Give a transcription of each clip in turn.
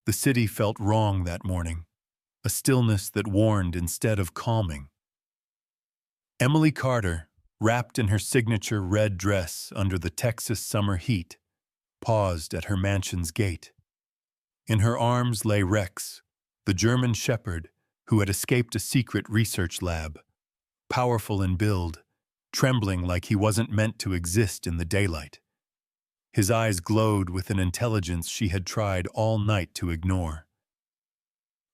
The city felt wrong that morning, a stillness that warned instead of calming. Emily Carter, wrapped in her signature red dress under the Texas summer heat, paused at her mansion's gate. In her arms lay Rex, the German shepherd who had escaped a secret research lab, powerful in build, trembling like he wasn't meant to exist in the daylight. His eyes glowed with an intelligence she had tried all night to ignore.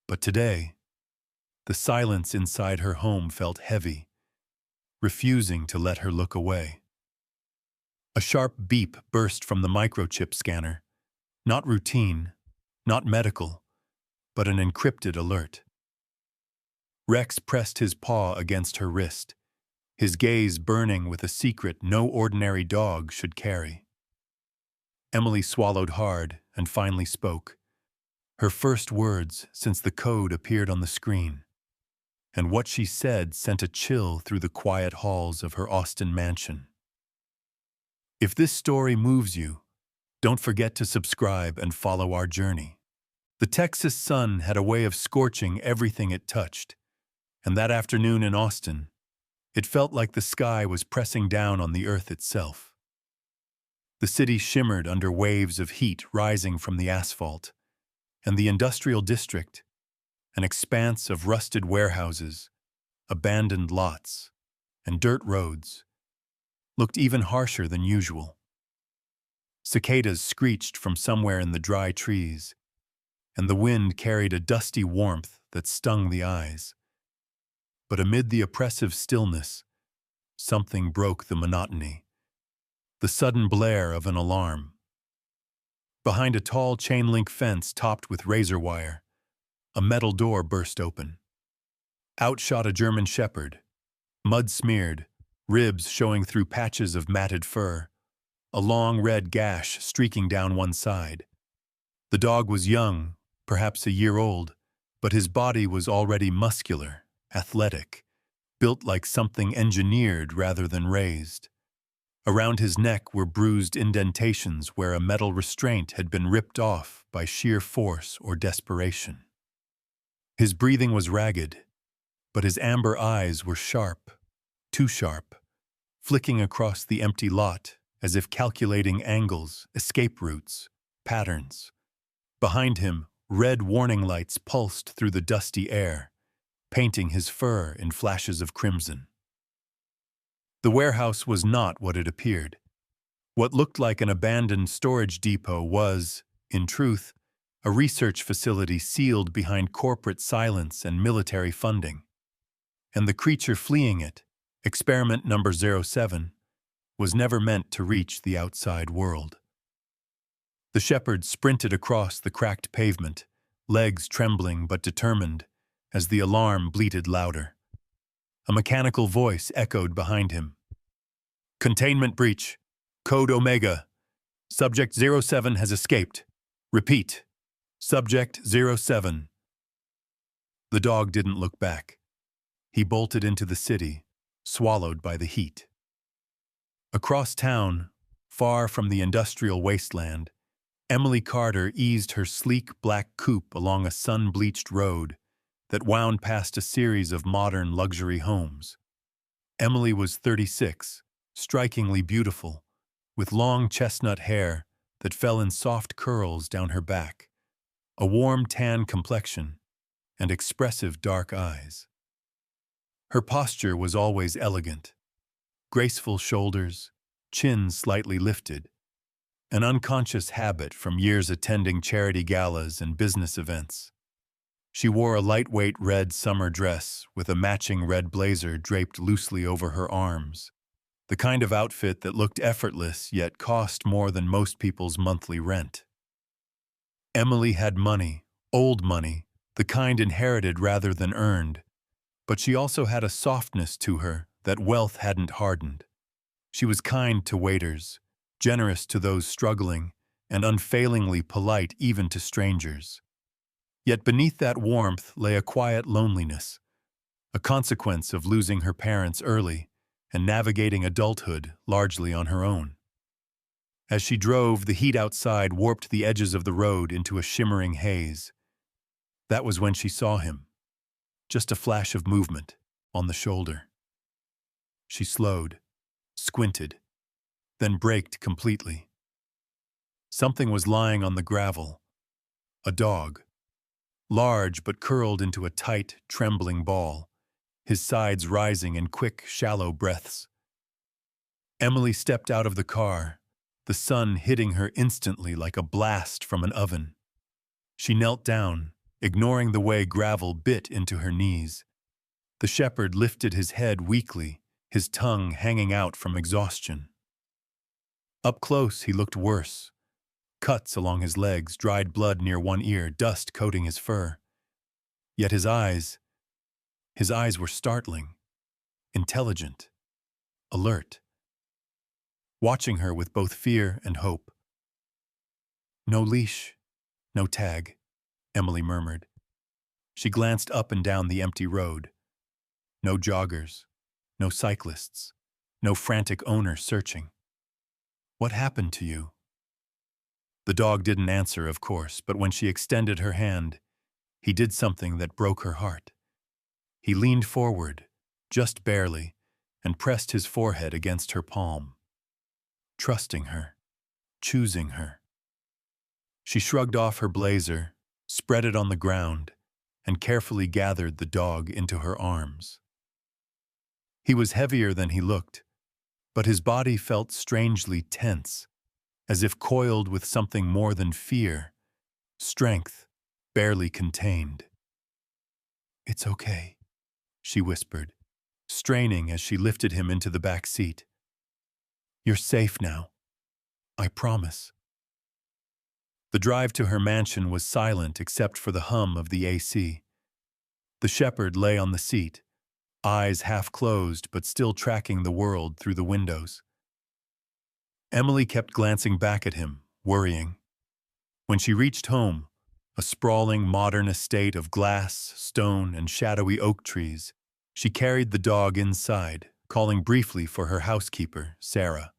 But today, the silence inside her home felt heavy, refusing to let her look away. A sharp beep burst from the microchip scanner, not routine, not medical, but an encrypted alert. Rex pressed his paw against her wrist, his gaze burning with a secret no ordinary dog should carry. Emily swallowed hard and finally spoke, her first words since the code appeared on the screen. And what she said sent a chill through the quiet halls of her Austin mansion. If this story moves you, don't forget to subscribe and follow our journey. The Texas sun had a way of scorching everything it touched, and that afternoon in Austin, it felt like the sky was pressing down on the earth itself. The city shimmered under waves of heat rising from the asphalt, and the industrial district, an expanse of rusted warehouses, abandoned lots, and dirt roads, looked even harsher than usual. Cicadas screeched from somewhere in the dry trees, and the wind carried a dusty warmth that stung the eyes. But amid the oppressive stillness, something broke the monotony. The sudden blare of an alarm. Behind a tall chain-link fence topped with razor wire, a metal door burst open. Out shot a German shepherd, mud-smeared, ribs showing through patches of matted fur, a long red gash streaking down one side. The dog was young, perhaps a year old, but his body was already muscular, athletic, built like something engineered rather than raised. Around his neck were bruised indentations where a metal restraint had been ripped off by sheer force or desperation. His breathing was ragged, but his amber eyes were sharp, too sharp, flicking across the empty lot as if calculating angles, escape routes, patterns. Behind him, red warning lights pulsed through the dusty air, painting his fur in flashes of crimson. The warehouse was not what it appeared. What looked like an abandoned storage depot was, in truth, a research facility sealed behind corporate silence and military funding. And the creature fleeing it, experiment number 07, was never meant to reach the outside world. The shepherd sprinted across the cracked pavement, legs trembling but determined, as the alarm bleated louder. A mechanical voice echoed behind him. Containment breach. Code Omega. Subject 07 has escaped. Repeat. Subject 07. The dog didn't look back. He bolted into the city, swallowed by the heat. Across town, far from the industrial wasteland, Emily Carter eased her sleek black coupe along a sun-bleached road that wound past a series of modern luxury homes. Emily was 36, strikingly beautiful, with long chestnut hair that fell in soft curls down her back, a warm tan complexion, and expressive dark eyes. Her posture was always elegant, graceful shoulders, chin slightly lifted, an unconscious habit from years attending charity galas and business events. She wore a lightweight red summer dress with a matching red blazer draped loosely over her arms, the kind of outfit that looked effortless yet cost more than most people's monthly rent. Emily had money, old money, the kind inherited rather than earned, but she also had a softness to her that wealth hadn't hardened. She was kind to waiters, generous to those struggling, and unfailingly polite even to strangers. Yet beneath that warmth lay a quiet loneliness, a consequence of losing her parents early and navigating adulthood largely on her own. As she drove, the heat outside warped the edges of the road into a shimmering haze. That was when she saw him. Just a flash of movement, on the shoulder. She slowed, squinted, then braked completely. Something was lying on the gravel. A dog. Large but curled into a tight, trembling ball, his sides rising in quick, shallow breaths. Emily stepped out of the car, the sun hitting her instantly like a blast from an oven. She knelt down, ignoring the way gravel bit into her knees. The shepherd lifted his head weakly, his tongue hanging out from exhaustion. Up close, he looked worse. Cuts along his legs, dried blood near one ear, dust coating his fur. Yet his eyes were startling, intelligent, alert, watching her with both fear and hope. "No leash, no tag," Emily murmured. She glanced up and down the empty road. No joggers, no cyclists, no frantic owner searching. "What happened to you?" The dog didn't answer, of course, but when she extended her hand, he did something that broke her heart. He leaned forward, just barely, and pressed his forehead against her palm. Trusting her, choosing her. She shrugged off her blazer, spread it on the ground, and carefully gathered the dog into her arms. He was heavier than he looked, but his body felt strangely tense, as if coiled with something more than fear, strength barely contained. "It's okay," she whispered, straining as she lifted him into the back seat. "You're safe now. I promise." The drive to her mansion was silent except for the hum of the AC. The shepherd lay on the seat, eyes half closed but still tracking the world through the windows. Emily kept glancing back at him, worrying. When she reached home, a sprawling modern estate of glass, stone, and shadowy oak trees, she carried the dog inside, calling briefly for her housekeeper, Sarah.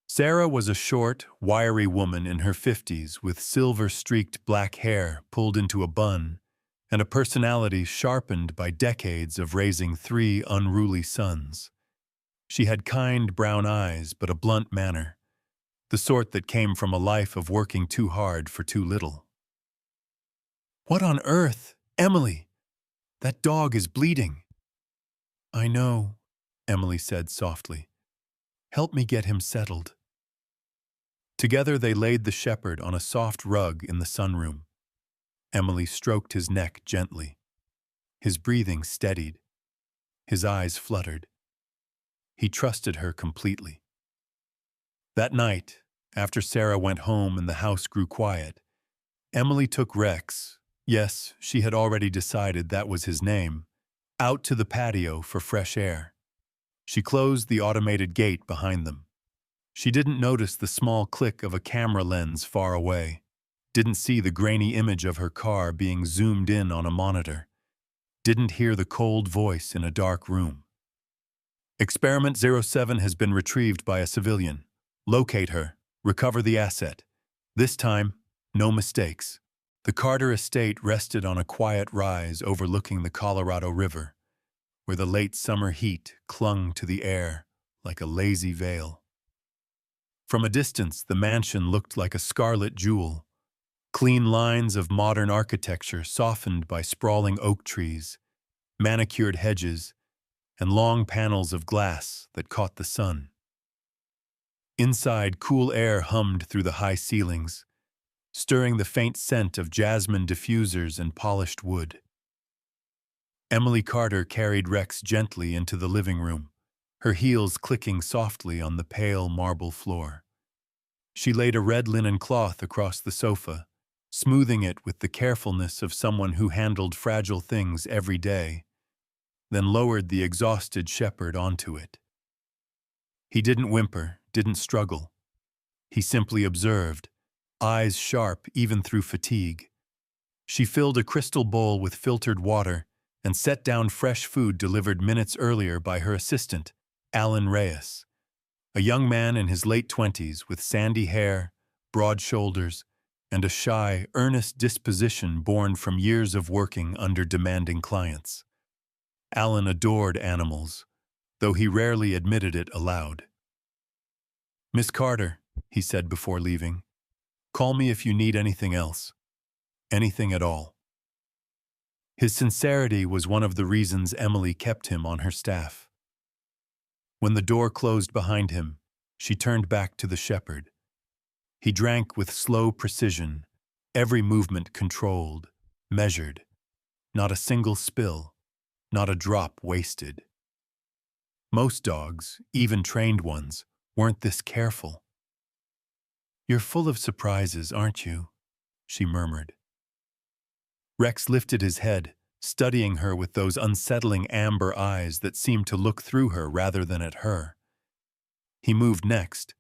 Sarah was a short, wiry woman in her 50s with silver-streaked black hair pulled into a bun and a personality sharpened by decades of raising 3 unruly sons. She had kind brown eyes but a blunt manner, the sort that came from a life of working too hard for too little. "What on earth? Emily! That dog is bleeding." "I know," Emily said softly. "Help me get him settled." Together they laid the shepherd on a soft rug in the sunroom. Emily stroked his neck gently. His breathing steadied. His eyes fluttered. He trusted her completely. That night, after Sarah went home and the house grew quiet, Emily took Rex, yes, she had already decided that was his name, out to the patio for fresh air. She closed the automated gate behind them. She didn't notice the small click of a camera lens far away, didn't see the grainy image of her car being zoomed in on a monitor, didn't hear the cold voice in a dark room. "Experiment 07 has been retrieved by a civilian. Locate her, recover the asset. This time, no mistakes." The Carter estate rested on a quiet rise overlooking the Colorado River, where the late summer heat clung to the air like a lazy veil. From a distance, the mansion looked like a scarlet jewel, clean lines of modern architecture softened by sprawling oak trees, manicured hedges, and long panels of glass that caught the sun. Inside, cool air hummed through the high ceilings, stirring the faint scent of jasmine diffusers and polished wood. Emily Carter carried Rex gently into the living room, her heels clicking softly on the pale marble floor. She laid a red linen cloth across the sofa, smoothing it with the carefulness of someone who handled fragile things every day, then lowered the exhausted shepherd onto it. He didn't whimper, didn't struggle. He simply observed, eyes sharp even through fatigue. She filled a crystal bowl with filtered water and set down fresh food delivered minutes earlier by her assistant, Alan Reyes. A young man in his late 20s with sandy hair, broad shoulders, and a shy, earnest disposition born from years of working under demanding clients. Alan adored animals, though he rarely admitted it aloud. "Miss Carter," he said before leaving, "call me if you need anything else. Anything at all." His sincerity was one of the reasons Emily kept him on her staff. When the door closed behind him, she turned back to the shepherd. He drank with slow precision, every movement controlled, measured, not a single spill, not a drop wasted. Most dogs, even trained ones, weren't this careful. "You're full of surprises, aren't you?" she murmured. Rex lifted his head, studying her with those unsettling amber eyes that seemed to look through her rather than at her. He moved next,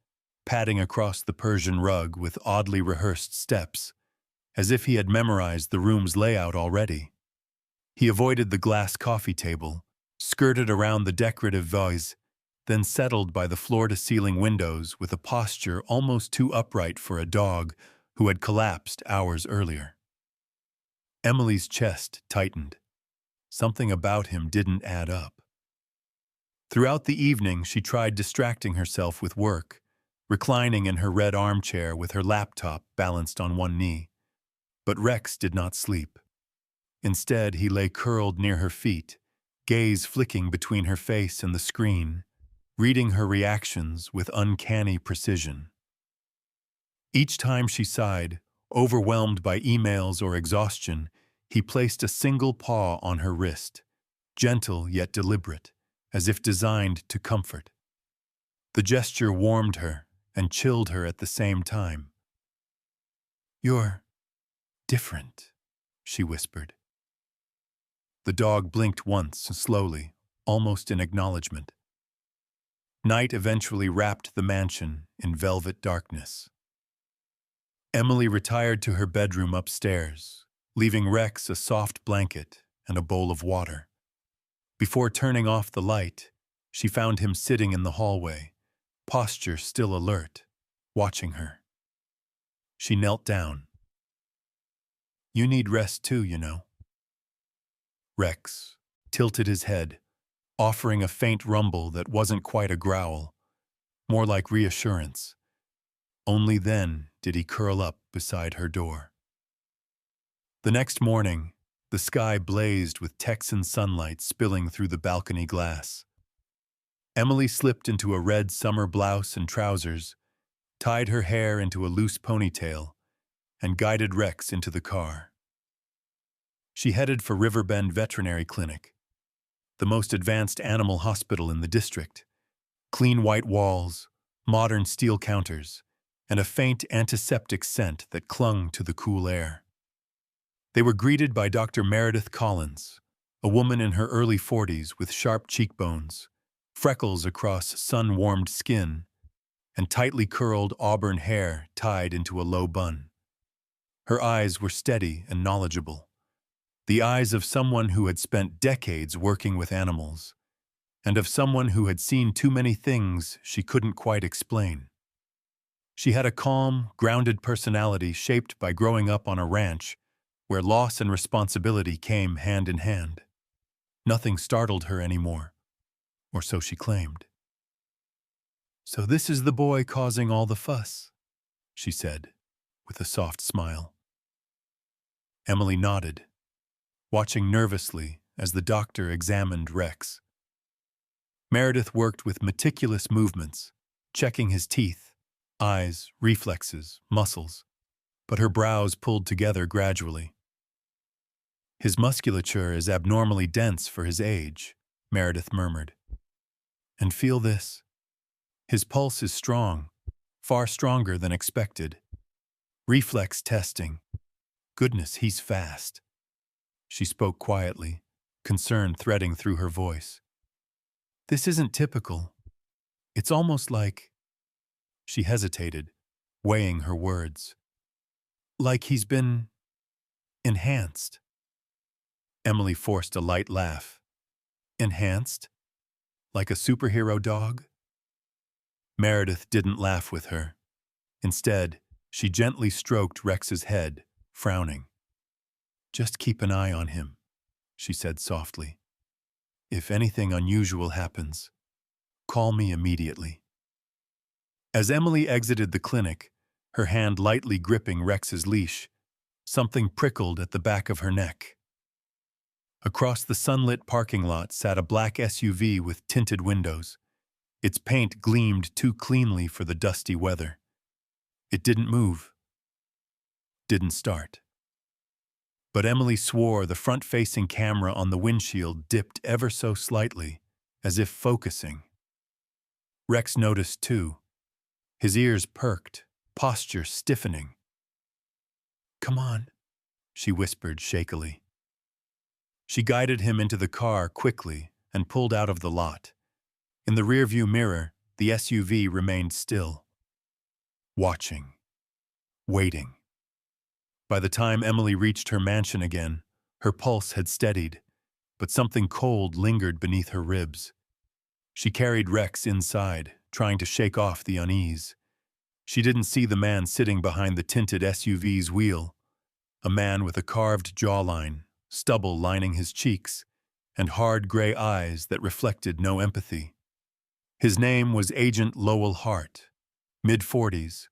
padding across the Persian rug with oddly rehearsed steps, as if he had memorized the room's layout already. He avoided the glass coffee table, skirted around the decorative vase, then settled by the floor-to-ceiling windows with a posture almost too upright for a dog who had collapsed hours earlier. Emily's chest tightened. Something about him didn't add up. Throughout the evening, she tried distracting herself with work, reclining in her red armchair with her laptop balanced on one knee. But Rex did not sleep. Instead, he lay curled near her feet, gaze flicking between her face and the screen, reading her reactions with uncanny precision. Each time she sighed, overwhelmed by emails or exhaustion, he placed a single paw on her wrist, gentle yet deliberate, as if designed to comfort. The gesture warmed her and chilled her at the same time. "You're different," she whispered. The dog blinked once, slowly, almost in acknowledgement. Night eventually wrapped the mansion in velvet darkness. Emily retired to her bedroom upstairs, leaving Rex a soft blanket and a bowl of water. Before turning off the light, she found him sitting in the hallway, posture still alert, watching her. She knelt down. "You need rest too, you know." Rex tilted his head, offering a faint rumble that wasn't quite a growl, more like reassurance. Only then did he curl up beside her door. The next morning, the sky blazed with Texan sunlight spilling through the balcony glass. Emily slipped into a red summer blouse and trousers, tied her hair into a loose ponytail, and guided Rex into the car. She headed for Riverbend Veterinary Clinic, the most advanced animal hospital in the district. Clean white walls, modern steel counters, and a faint antiseptic scent that clung to the cool air. They were greeted by Dr. Meredith Collins, a woman in her early 40s with sharp cheekbones, freckles across sun-warmed skin, and tightly curled auburn hair tied into a low bun. Her eyes were steady and knowledgeable, the eyes of someone who had spent decades working with animals, and of someone who had seen too many things she couldn't quite explain. She had a calm, grounded personality shaped by growing up on a ranch where loss and responsibility came hand in hand. Nothing startled her anymore, or so she claimed. "So this is the boy causing all the fuss," she said, with a soft smile. Emily nodded, watching nervously as the doctor examined Rex. Meredith worked with meticulous movements, checking his teeth, eyes, reflexes, muscles, but her brows pulled together gradually. "His musculature is abnormally dense for his age," Meredith murmured. "And feel this. His pulse is strong, far stronger than expected. Reflex testing. Goodness, he's fast." She spoke quietly, concern threading through her voice. "This isn't typical. It's almost like—" She hesitated, weighing her words. "Like he's been enhanced." Emily forced a light laugh. "Enhanced? Like a superhero dog?" Meredith didn't laugh with her. Instead, she gently stroked Rex's head, frowning. "Just keep an eye on him," she said softly. "If anything unusual happens, call me immediately." As Emily exited the clinic, her hand lightly gripping Rex's leash, something prickled at the back of her neck. Across the sunlit parking lot sat a black SUV with tinted windows. Its paint gleamed too cleanly for the dusty weather. It didn't move. Didn't start. But Emily swore the front-facing camera on the windshield dipped ever so slightly, as if focusing. Rex noticed too. His ears perked, posture stiffening. "Come on," she whispered shakily. She guided him into the car quickly and pulled out of the lot. In the rearview mirror, the SUV remained still. Watching. Waiting. By the time Emily reached her mansion again, her pulse had steadied, but something cold lingered beneath her ribs. She carried Rex inside, trying to shake off the unease. She didn't see the man sitting behind the tinted SUV's wheel, a man with a carved jawline, stubble lining his cheeks, and hard gray eyes that reflected no empathy. His name was Agent Lowell Hart, mid-40s,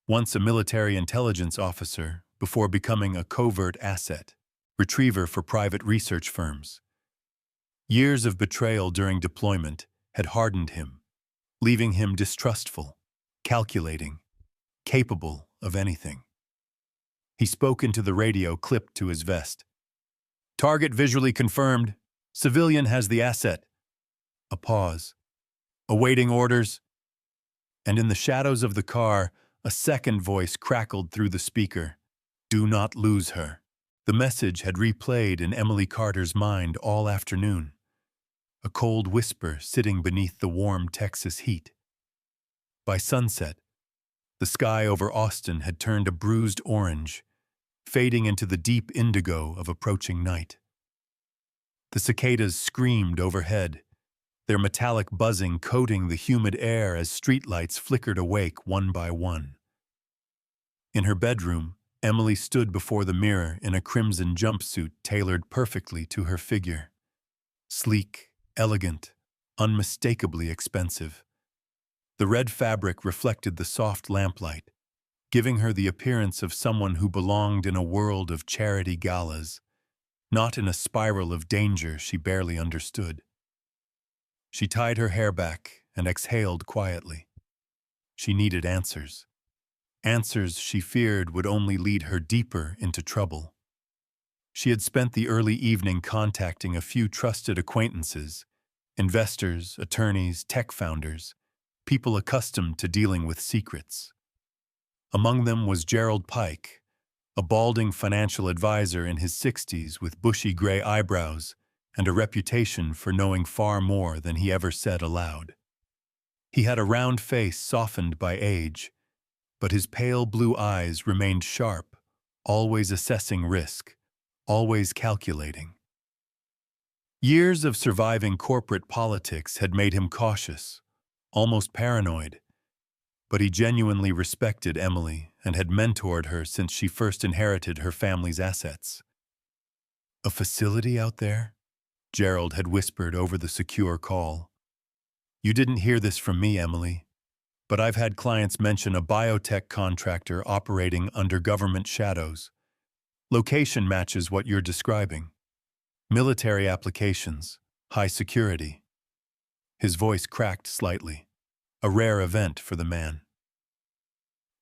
once a military intelligence officer before becoming a covert asset, retriever for private research firms. Years of betrayal during deployment had hardened him, leaving him distrustful, calculating, capable of anything. He spoke into the radio clipped to his vest. "Target visually confirmed. Civilian has the asset." A pause. "Awaiting orders." And in the shadows of the car, a second voice crackled through the speaker. "Do not lose her." The message had replayed in Emily Carter's mind all afternoon. A cold whisper sitting beneath the warm Texas heat. By sunset, the sky over Austin had turned a bruised orange, fading into the deep indigo of approaching night. The cicadas screamed overhead, their metallic buzzing coating the humid air as streetlights flickered awake one by one. In her bedroom, Emily stood before the mirror in a crimson jumpsuit tailored perfectly to her figure. Sleek, elegant, unmistakably expensive. The red fabric reflected the soft lamplight, giving her the appearance of someone who belonged in a world of charity galas, not in a spiral of danger she barely understood. She tied her hair back and exhaled quietly. She needed answers. Answers she feared would only lead her deeper into trouble. She had spent the early evening contacting a few trusted acquaintances, investors, attorneys, tech founders, people accustomed to dealing with secrets. Among them was Gerald Pike, a balding financial advisor in his 60s with bushy gray eyebrows and a reputation for knowing far more than he ever said aloud. He had a round face softened by age, but his pale blue eyes remained sharp, always assessing risk, always calculating. Years of surviving corporate politics had made him cautious, almost paranoid, but he genuinely respected Emily and had mentored her since she first inherited her family's assets. "A facility out there?" Gerald had whispered over the secure call. "You didn't hear this from me, Emily, but I've had clients mention a biotech contractor operating under government shadows. Location matches what you're describing. Military applications, high security." His voice cracked slightly, a rare event for the man.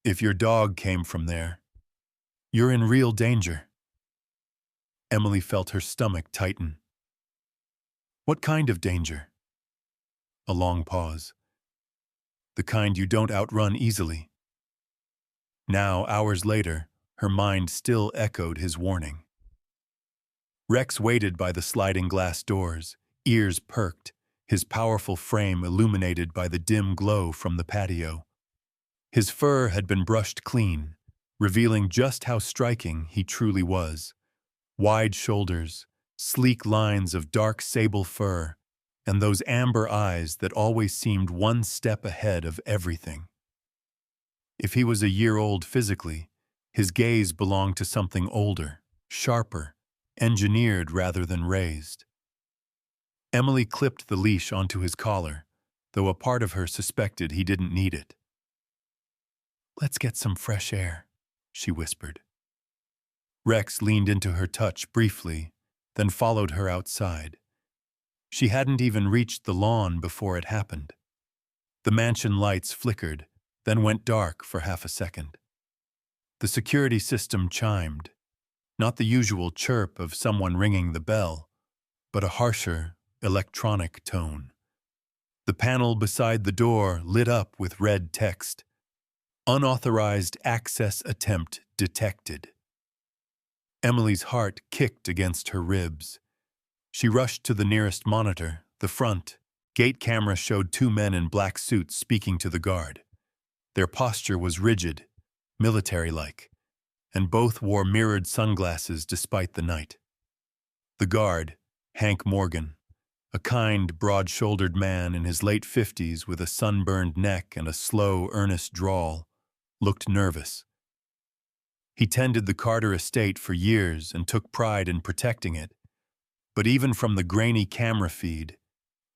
"If your dog came from there, you're in real danger." Emily felt her stomach tighten. "What kind of danger?" A long pause. "The kind you don't outrun easily." Now, hours later, her mind still echoed his warning. Rex waited by the sliding glass doors, ears perked, his powerful frame illuminated by the dim glow from the patio. His fur had been brushed clean, revealing just how striking he truly was. Wide shoulders, sleek lines of dark sable fur, and those amber eyes that always seemed one step ahead of everything. If he was a year old physically, his gaze belonged to something older, sharper, engineered rather than raised. Emily clipped the leash onto his collar, though a part of her suspected he didn't need it. "Let's get some fresh air," she whispered. Rex leaned into her touch briefly, then followed her outside. She hadn't even reached the lawn before it happened. The mansion lights flickered, then went dark for half a second. The security system chimed, not the usual chirp of someone ringing the bell, but a harsher, electronic tone. The panel beside the door lit up with red text. "Unauthorized access attempt detected." Emily's heart kicked against her ribs. She rushed to the nearest monitor, the front. Gate camera showed two men in black suits speaking to the guard. Their posture was rigid, military-like, and both wore mirrored sunglasses despite the night. The guard, Hank Morgan, a kind, broad-shouldered man in his late 50s with a sunburned neck and a slow, earnest drawl, looked nervous. He tended the Carter estate for years and took pride in protecting it, but even from the grainy camera feed,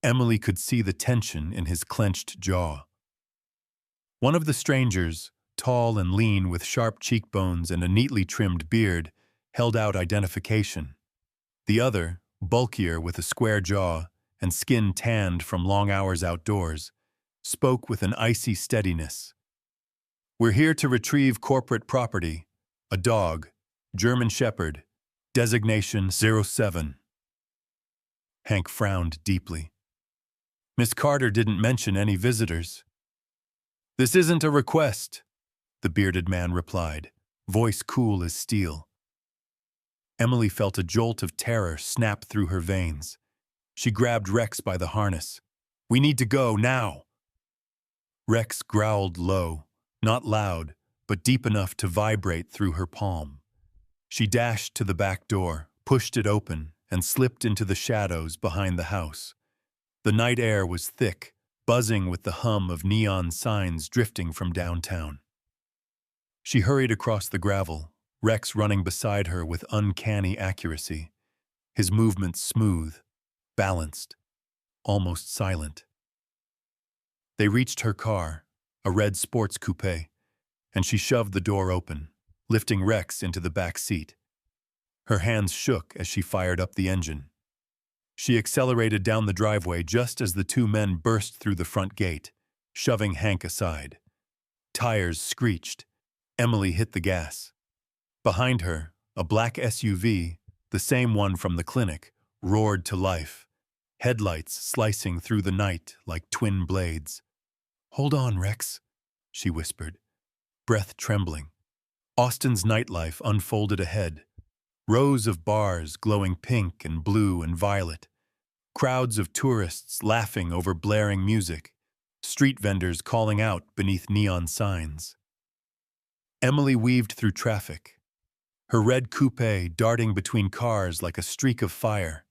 Emily could see the tension in his clenched jaw. One of the strangers, tall and lean with sharp cheekbones and a neatly trimmed beard, held out identification. The other, bulkier with a square jaw and skin tanned from long hours outdoors, spoke with an icy steadiness. "We're here to retrieve corporate property, a dog, German Shepherd, designation 07. Hank frowned deeply. "Miss Carter didn't mention any visitors." "This isn't a request," the bearded man replied, voice cool as steel. Emily felt a jolt of terror snap through her veins. She grabbed Rex by the harness. "We need to go, now!" Rex growled low, not loud, but deep enough to vibrate through her palm. She dashed to the back door, pushed it open, and slipped into the shadows behind the house. The night air was thick, buzzing with the hum of neon signs drifting from downtown. She hurried across the gravel, Rex running beside her with uncanny accuracy, his movements smooth, balanced, almost silent. They reached her car, a red sports coupe, and she shoved the door open, lifting Rex into the back seat. Her hands shook as she fired up the engine. She accelerated down the driveway just as the two men burst through the front gate, shoving Hank aside. Tires screeched. Emily hit the gas. Behind her, a black SUV, the same one from the clinic, roared to life, headlights slicing through the night like twin blades. "Hold on, Rex," she whispered, breath trembling. Austin's nightlife unfolded ahead. Rows of bars glowing pink and blue and violet. Crowds of tourists laughing over blaring music. Street vendors calling out beneath neon signs. Emily weaved through traffic, her red coupe darting between cars like a streak of fire.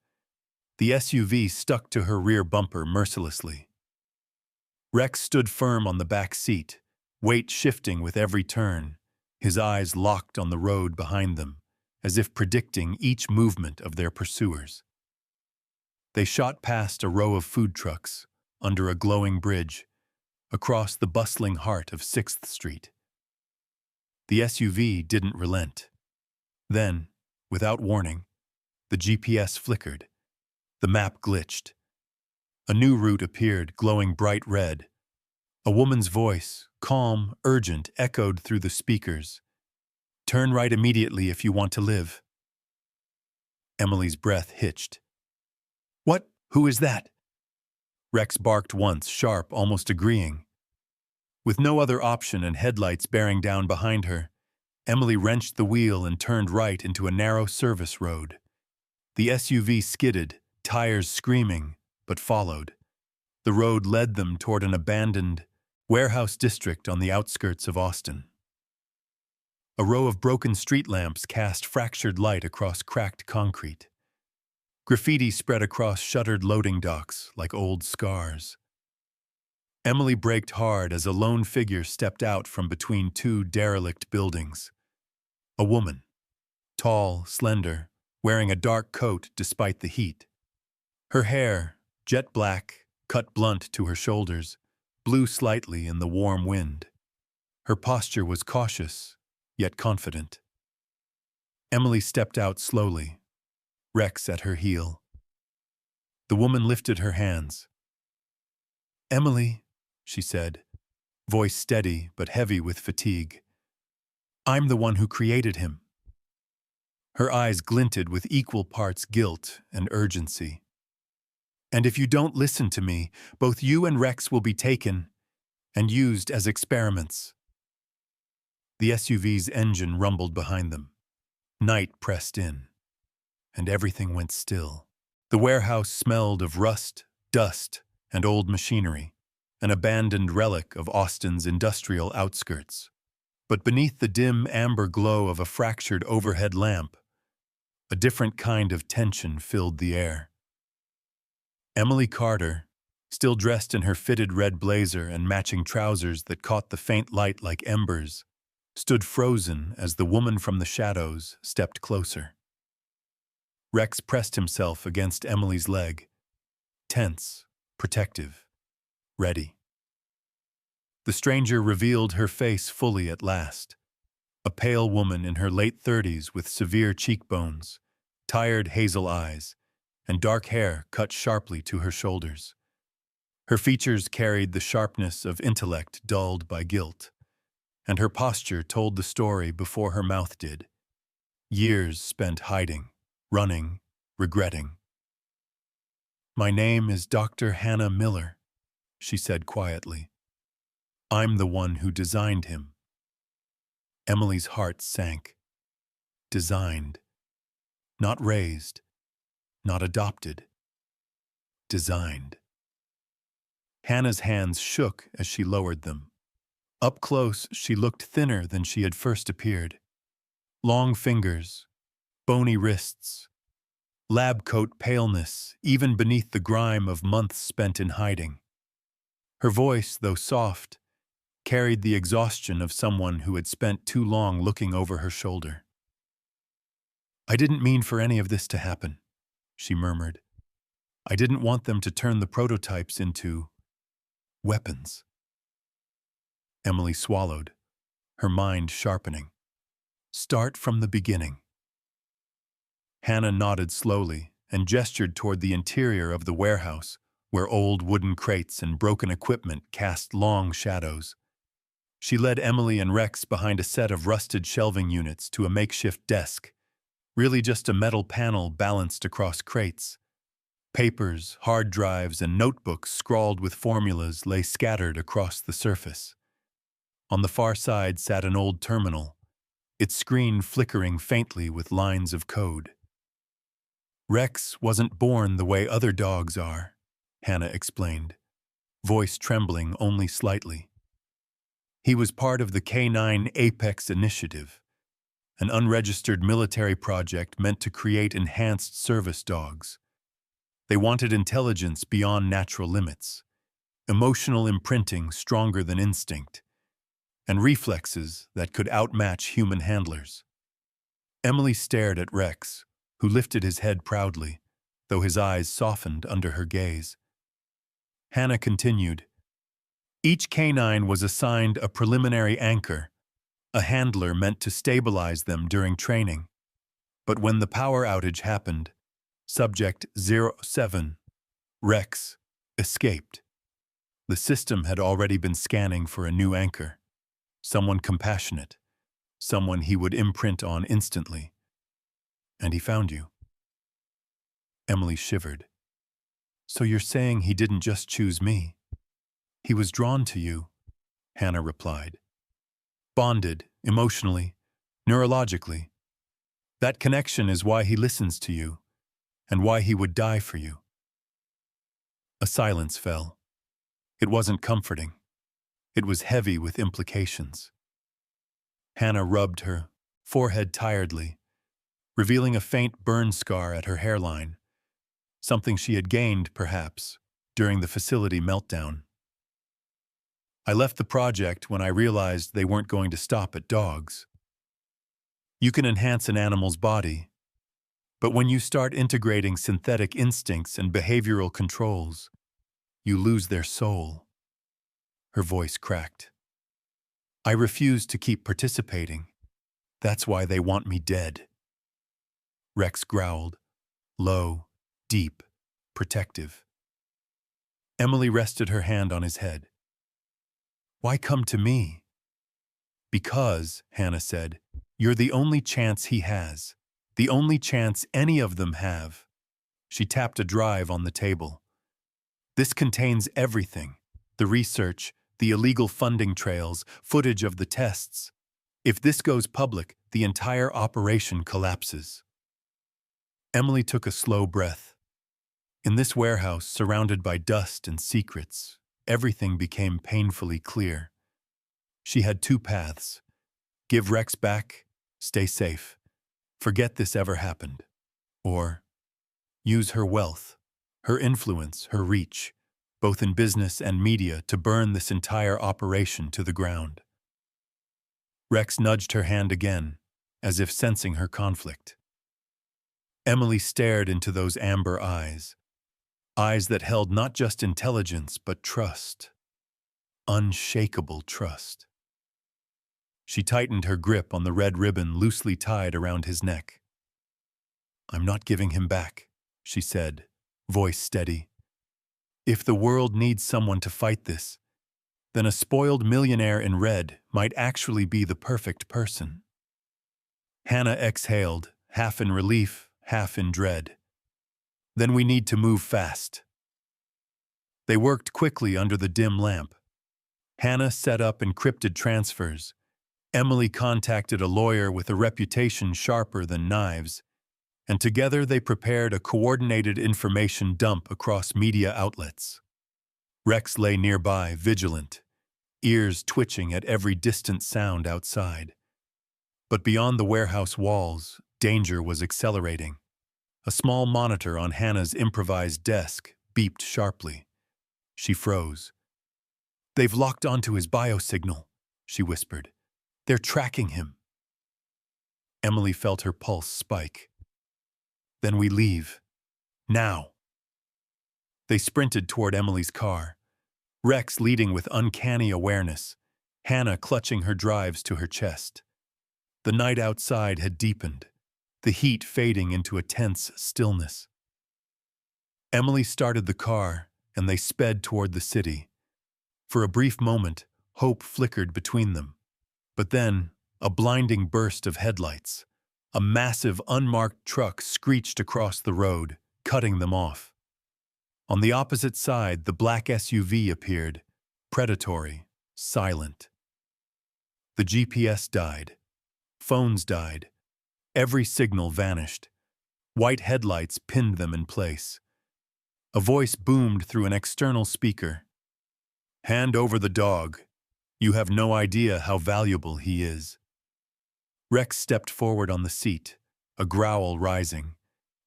The SUV stuck to her rear bumper mercilessly. Rex stood firm on the back seat, weight shifting with every turn, his eyes locked on the road behind them, as if predicting each movement of their pursuers. They shot past a row of food trucks, under a glowing bridge, across the bustling heart of 6th Street. The SUV didn't relent. Then, without warning, the GPS flickered. The map glitched. A new route appeared, glowing bright red. A woman's voice, calm, urgent, echoed through the speakers. "Turn right immediately if you want to live." Emily's breath hitched. "What? Who is that?" Rex barked once, sharp, almost agreeing. With no other option and headlights bearing down behind her, Emily wrenched the wheel and turned right into a narrow service road. The SUV skidded, tires screaming, but followed. The road led them toward an abandoned warehouse district on the outskirts of Austin. A row of broken street lamps cast fractured light across cracked concrete. Graffiti spread across shuttered loading docks like old scars. Emily braked hard as a lone figure stepped out from between two derelict buildings. A woman, tall, slender, wearing a dark coat despite the heat. Her hair, jet black, cut blunt to her shoulders, blew slightly in the warm wind. Her posture was cautious, yet confident. Emily stepped out slowly, Rex at her heel. The woman lifted her hands. "Emily," she said, voice steady but heavy with fatigue. "I'm the one who created him." Her eyes glinted with equal parts guilt and urgency. "And if you don't listen to me, both you and Rex will be taken and used as experiments." The SUV's engine rumbled behind them. Night pressed in, and everything went still. The warehouse smelled of rust, dust, and old machinery, an abandoned relic of Austin's industrial outskirts. But beneath the dim amber glow of a fractured overhead lamp, a different kind of tension filled the air. Emily Carter, still dressed in her fitted red blazer and matching trousers that caught the faint light like embers, stood frozen as the woman from the shadows stepped closer. Rex pressed himself against Emily's leg, tense, protective, ready. The stranger revealed her face fully at last, a pale woman in her late 30s with severe cheekbones, tired hazel eyes, and dark hair cut sharply to her shoulders. Her features carried the sharpness of intellect dulled by guilt, and her posture told the story before her mouth did. Years spent hiding, running, regretting. "My name is Dr. Hannah Miller," she said quietly. "I'm the one who designed him." Emily's heart sank. Designed. Not raised. Not adopted. Designed. Hannah's hands shook as she lowered them. Up close, she looked thinner than she had first appeared. Long fingers, bony wrists, lab coat paleness, even beneath the grime of months spent in hiding. Her voice, though soft, carried the exhaustion of someone who had spent too long looking over her shoulder. "I didn't mean for any of this to happen," she murmured. "I didn't want them to turn the prototypes into weapons." Emily swallowed, her mind sharpening. "Start from the beginning." Hannah nodded slowly and gestured toward the interior of the warehouse, where old wooden crates and broken equipment cast long shadows. She led Emily and Rex behind a set of rusted shelving units to a makeshift desk, really just a metal panel balanced across crates. Papers, hard drives, and notebooks scrawled with formulas lay scattered across the surface. On the far side sat an old terminal, its screen flickering faintly with lines of code. "Rex wasn't born the way other dogs are," Hannah explained, voice trembling only slightly. "He was part of the K9 Apex Initiative, an unregistered military project meant to create enhanced service dogs. They wanted intelligence beyond natural limits, emotional imprinting stronger than instinct, and reflexes that could outmatch human handlers." Emily stared at Rex, who lifted his head proudly, though his eyes softened under her gaze. Hannah continued, "Each canine was assigned a preliminary anchor, a handler meant to stabilize them during training. But when the power outage happened, Subject 07, Rex, escaped. The system had already been scanning for a new anchor, someone compassionate, someone he would imprint on instantly. And he found you." Emily shivered. "So you're saying he didn't just choose me? He was drawn to you," Hannah replied. "Bonded, emotionally, neurologically. That connection is why he listens to you, and why he would die for you." A silence fell. It wasn't comforting. It was heavy with implications. Hannah rubbed her forehead tiredly, revealing a faint burn scar at her hairline, something she had gained, perhaps, during the facility meltdown. I left the project when I realized they weren't going to stop at dogs. You can enhance an animal's body, but when you start integrating synthetic instincts and behavioral controls, you lose their soul. Her voice cracked. I refuse to keep participating. That's why they want me dead. Rex growled, low, deep, protective. Emily rested her hand on his head. Why come to me? Because, Hannah said, you're the only chance he has. The only chance any of them have. She tapped a drive on the table. This contains everything. The research, the illegal funding trails, footage of the tests. If this goes public, the entire operation collapses. Emily took a slow breath. In this warehouse, surrounded by dust and secrets, everything became painfully clear. She had two paths. Give Rex back, stay safe, forget this ever happened. Or use her wealth, her influence, her reach, both in business and media, to burn this entire operation to the ground. Rex nudged her hand again, as if sensing her conflict. Emily stared into those amber eyes that held not just intelligence but trust, unshakable trust. She tightened her grip on the red ribbon loosely tied around his neck. I'm not giving him back, she said, voice steady. If the world needs someone to fight this, then a spoiled millionaire in red might actually be the perfect person. Hannah exhaled, half in relief, half in dread. Then we need to move fast. They worked quickly under the dim lamp. Hannah set up encrypted transfers. Emily contacted a lawyer with a reputation sharper than knives, and together they prepared a coordinated information dump across media outlets. Rex lay nearby, vigilant, ears twitching at every distant sound outside. But beyond the warehouse walls, danger was accelerating. A small monitor on Hannah's improvised desk beeped sharply. She froze. They've locked onto his biosignal, she whispered. They're tracking him. Emily felt her pulse spike. Then we leave. Now. They sprinted toward Emily's car, Rex leading with uncanny awareness, Hannah clutching her drives to her chest. The night outside had deepened, the heat fading into a tense stillness. Emily started the car, and they sped toward the city. For a brief moment, hope flickered between them. But then, a blinding burst of headlights. A massive, unmarked truck screeched across the road, cutting them off. On the opposite side, the black SUV appeared, predatory, silent. The GPS died. Phones died. Every signal vanished. White headlights pinned them in place. A voice boomed through an external speaker. Hand over the dog. You have no idea how valuable he is. Rex stepped forward on the seat, a growl rising.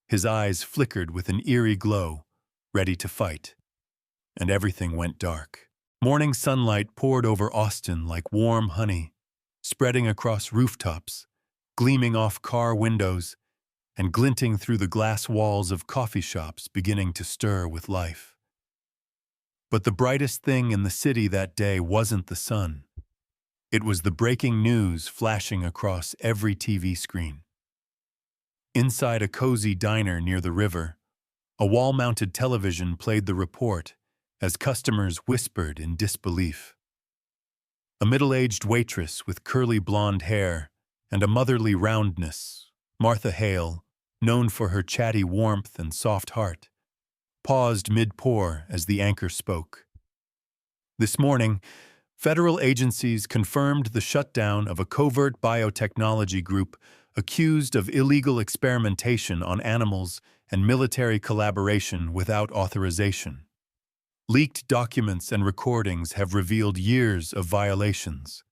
His eyes flickered with an eerie glow, ready to fight. And everything went dark. Morning sunlight poured over Austin like warm honey, spreading across rooftops, gleaming off car windows, and glinting through the glass walls of coffee shops beginning to stir with life. But the brightest thing in the city that day wasn't the sun. It was the breaking news flashing across every TV screen. Inside a cozy diner near the river, a wall-mounted television played the report as customers whispered in disbelief. A middle-aged waitress with curly blonde hair and a motherly roundness, Martha Hale, known for her chatty warmth and soft heart, paused mid-pour as the anchor spoke. This morning, federal agencies confirmed the shutdown of a covert biotechnology group accused of illegal experimentation on animals and military collaboration without authorization. Leaked documents and recordings have revealed years of violations.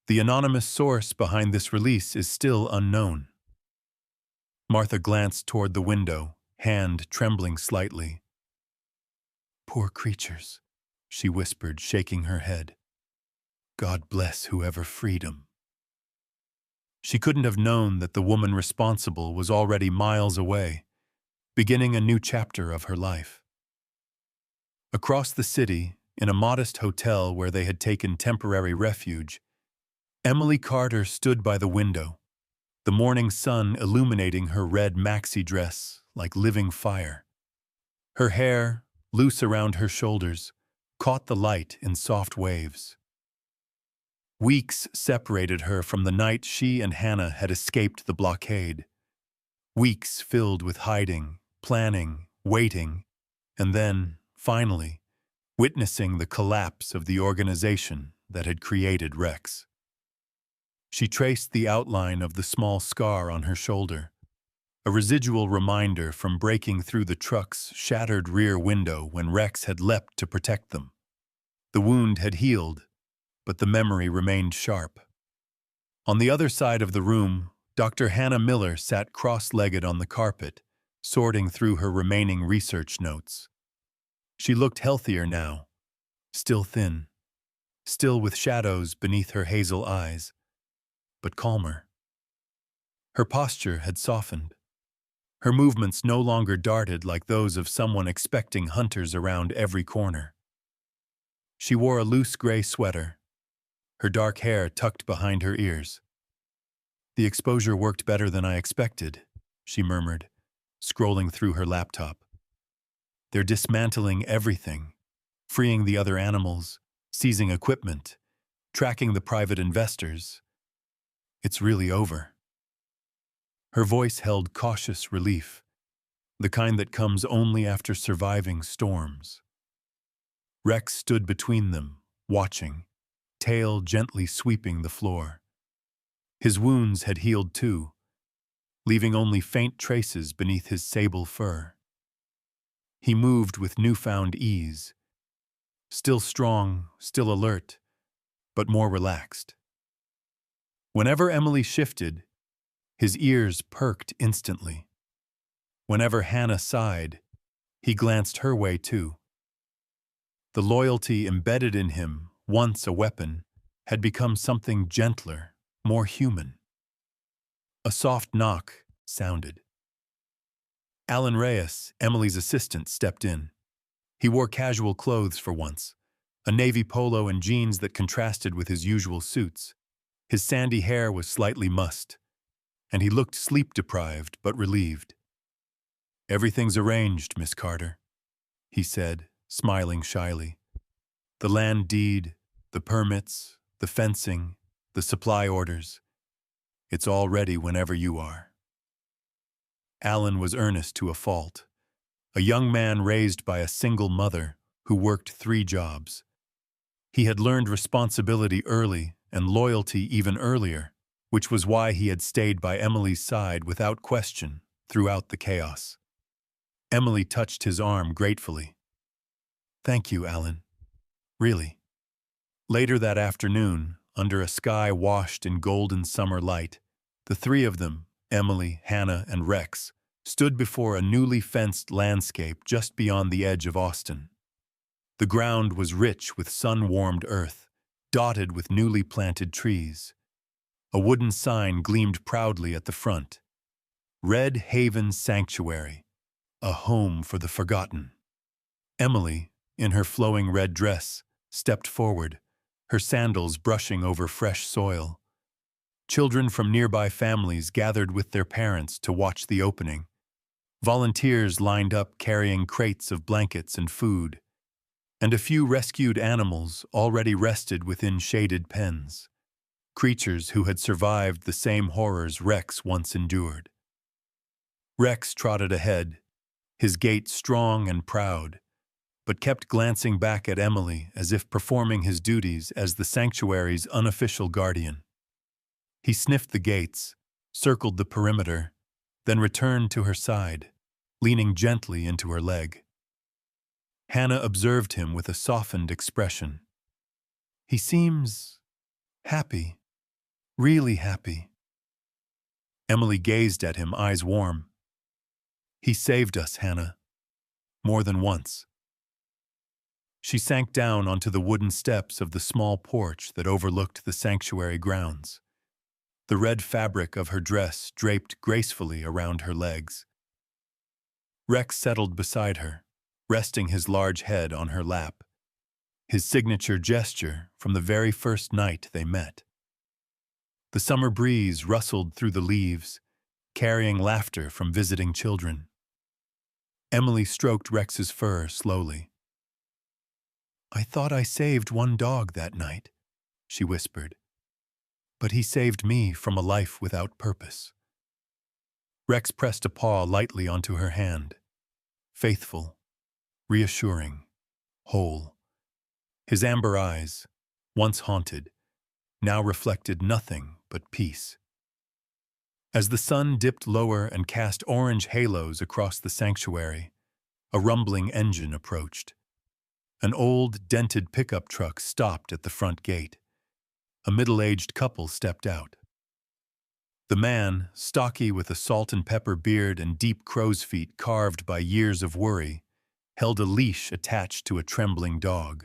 The anonymous source behind this release is still unknown. Martha glanced toward the window, hand trembling slightly. "Poor creatures," she whispered, shaking her head. "God bless whoever freed 'em." She couldn't have known that the woman responsible was already miles away, beginning a new chapter of her life. Across the city, in a modest hotel where they had taken temporary refuge, Emily Carter stood by the window, the morning sun illuminating her red maxi dress like living fire. Her hair, loose around her shoulders, caught the light in soft waves. Weeks separated her from the night she and Hannah had escaped the blockade. Weeks filled with hiding, planning, waiting, and then, finally, witnessing the collapse of the organization that had created Rex. She traced the outline of the small scar on her shoulder, a residual reminder from breaking through the truck's shattered rear window when Rex had leapt to protect them. The wound had healed, but the memory remained sharp. On the other side of the room, Dr. Hannah Miller sat cross-legged on the carpet, sorting through her remaining research notes. She looked healthier now, still thin, still with shadows beneath her hazel eyes, but calmer. Her posture had softened. Her movements no longer darted like those of someone expecting hunters around every corner. She wore a loose gray sweater, her dark hair tucked behind her ears. "The exposure worked better than I expected," she murmured, scrolling through her laptop. "They're dismantling everything, freeing the other animals, seizing equipment, tracking the private investors. It's really over." Her voice held cautious relief, the kind that comes only after surviving storms. Rex stood between them, watching, tail gently sweeping the floor. His wounds had healed too, leaving only faint traces beneath his sable fur. He moved with newfound ease, still strong, still alert, but more relaxed. Whenever Emily shifted, his ears perked instantly. Whenever Hannah sighed, he glanced her way too. The loyalty embedded in him, once a weapon, had become something gentler, more human. A soft knock sounded. Alan Reyes, Emily's assistant, stepped in. He wore casual clothes for once, a navy polo and jeans that contrasted with his usual suits. His sandy hair was slightly mussed, and he looked sleep-deprived but relieved. "Everything's arranged, Miss Carter," he said, smiling shyly. "The land deed, the permits, the fencing, the supply orders. It's all ready whenever you are." Alan was earnest to a fault, a young man raised by a single mother who worked 3 jobs. He had learned responsibility early and loyalty even earlier, which was why he had stayed by Emily's side without question throughout the chaos. Emily touched his arm gratefully. "Thank you, Alan. Really." Later that afternoon, under a sky washed in golden summer light, the 3 of them, Emily, Hannah, and Rex, stood before a newly fenced landscape just beyond the edge of Austin. The ground was rich with sun-warmed earth, dotted with newly planted trees. A wooden sign gleamed proudly at the front. "Red Haven Sanctuary, a home for the forgotten." Emily, in her flowing red dress, stepped forward, her sandals brushing over fresh soil. Children from nearby families gathered with their parents to watch the opening. Volunteers lined up carrying crates of blankets and food, and a few rescued animals already rested within shaded pens, creatures who had survived the same horrors Rex once endured. Rex trotted ahead, his gait strong and proud, but kept glancing back at Emily as if performing his duties as the sanctuary's unofficial guardian. He sniffed the gates, circled the perimeter, then returned to her side, leaning gently into her leg. Hannah observed him with a softened expression. "He seems happy, really happy." Emily gazed at him, eyes warm. He saved us, Hannah, more than once. She sank down onto the wooden steps of the small porch that overlooked the sanctuary grounds. The red fabric of her dress draped gracefully around her legs. Rex settled beside her, resting his large head on her lap, his signature gesture from the very first night they met. The summer breeze rustled through the leaves, carrying laughter from visiting children. Emily stroked Rex's fur slowly. "I thought I saved one dog that night," she whispered. "But he saved me from a life without purpose." Rex pressed a paw lightly onto her hand. Faithful, reassuring, whole. His amber eyes, once haunted, now reflected nothing but peace. As the sun dipped lower and cast orange halos across the sanctuary, a rumbling engine approached. An old, dented pickup truck stopped at the front gate. A middle-aged couple stepped out. The man, stocky with a salt and pepper beard and deep crow's feet carved by years of worry, held a leash attached to a trembling dog.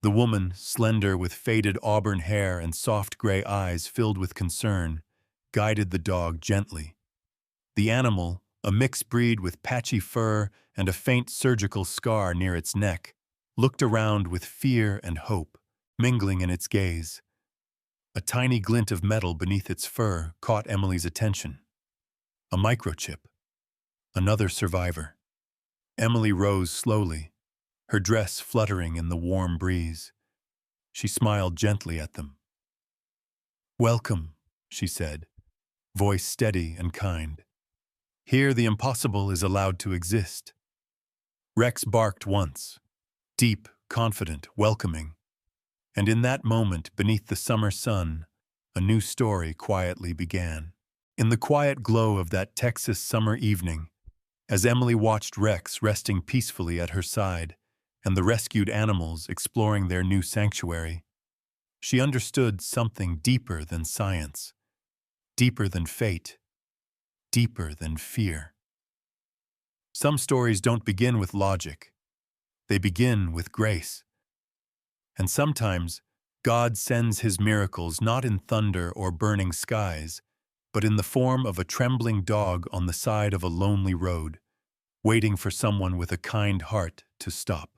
The woman, slender with faded auburn hair and soft gray eyes filled with concern, guided the dog gently. The animal, a mixed breed with patchy fur and a faint surgical scar near its neck, looked around with fear and hope, mingling in its gaze. A tiny glint of metal beneath its fur caught Emily's attention. A microchip. Another survivor. Emily rose slowly, her dress fluttering in the warm breeze. She smiled gently at them. "Welcome," she said, voice steady and kind. "Here the impossible is allowed to exist." Rex barked once, deep, confident, welcoming. And in that moment, beneath the summer sun, a new story quietly began. In the quiet glow of that Texas summer evening, as Emily watched Rex resting peacefully at her side and the rescued animals exploring their new sanctuary, she understood something deeper than science, deeper than fate, deeper than fear. Some stories don't begin with logic. They begin with grace. And sometimes, God sends his miracles not in thunder or burning skies, but in the form of a trembling dog on the side of a lonely road, waiting for someone with a kind heart to stop.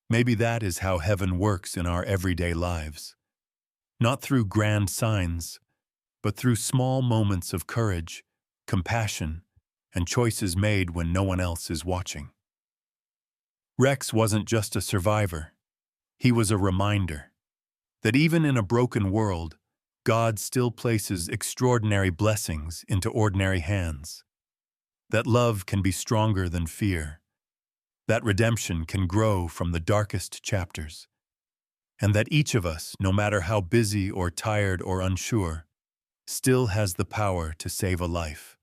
Maybe that is how heaven works in our everyday lives. Not through grand signs, but through small moments of courage, compassion, and choices made when no one else is watching. Rex wasn't just a survivor. He was a reminder that even in a broken world, God still places extraordinary blessings into ordinary hands. That love can be stronger than fear. That redemption can grow from the darkest chapters. And that each of us, no matter how busy or tired or unsure, still has the power to save a life,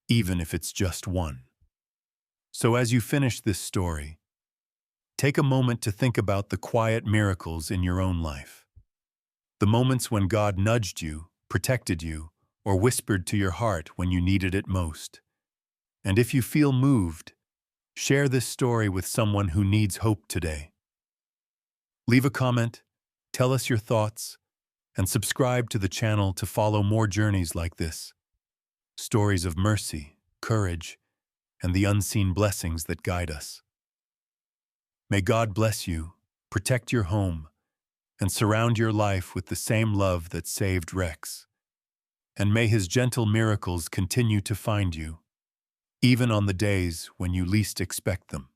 even if it's just one. So as you finish this story, take a moment to think about the quiet miracles in your own life. The moments when God nudged you, protected you, or whispered to your heart when you needed it most. And if you feel moved, share this story with someone who needs hope today. Leave a comment, tell us your thoughts, and subscribe to the channel to follow more journeys like this. Stories of mercy, courage, and the unseen blessings that guide us. May God bless you, protect your home, and surround your life with the same love that saved Rex. And may his gentle miracles continue to find you, even on the days when you least expect them.